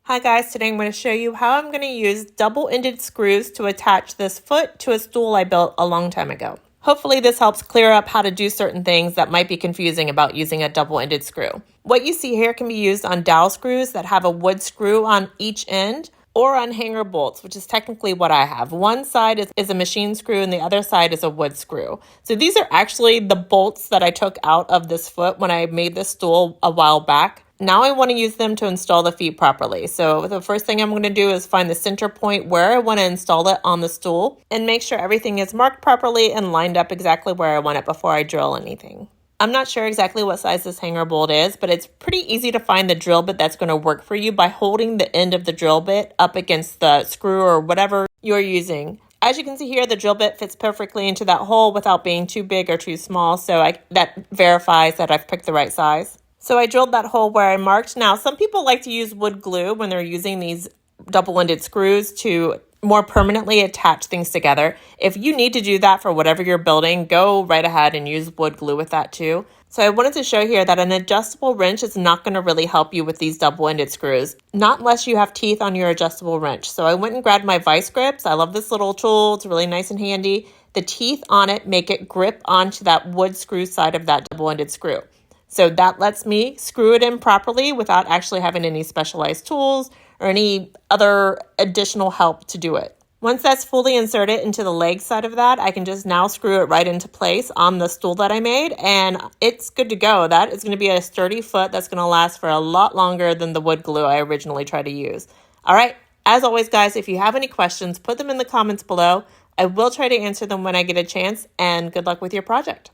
Hi guys, today I'm going to show you how I'm going to use double-ended screws to attach this foot to a stool I built a long time ago. Hopefully this helps clear up how to do certain things that might be confusing about using a double-ended screw. What you see here can be used on dowel screws that have a wood screw on each end, or on hanger bolts, which is technically what I have. One side is a machine screw and the other side is a wood screw. So these are actually the bolts that I took out of this foot when I made this stool a while back. Now I want to use them to install the feet properly. So the first thing I'm going to do is find the center point where I want to install it on the stool and make sure everything is marked properly and lined up exactly where I want it before I drill anything. I'm not sure exactly what size this hanger bolt is, but it's pretty easy to find the drill bit that's going to work for you by holding the end of the drill bit up against the screw or whatever you're using. As you can see here, the drill bit fits perfectly into that hole without being too big or too small, so that verifies that I've picked the right size. So I drilled that hole where I marked. Now, some people like to use wood glue when they're using these double-ended screws to more permanently attach things together. If you need to do that for whatever you're building, go right ahead and use wood glue with that too. So I wanted to show here that an adjustable wrench is not going to really help you with these double-ended screws, not unless you have teeth on your adjustable wrench. So I went and grabbed my vice grips. I love this little tool. It's really nice and handy. The teeth on it make it grip onto that wood screw side of that double-ended screw. So that lets me screw it in properly without actually having any specialized tools or any other additional help to do it. Once that's fully inserted into the leg side of that, I can just now screw it right into place on the stool that I made, and it's good to go. That is going to be a sturdy foot that's going to last for a lot longer than the wood glue I originally tried to use. All right, as always, guys, if you have any questions, put them in the comments below. I will try to answer them when I get a chance, and good luck with your project.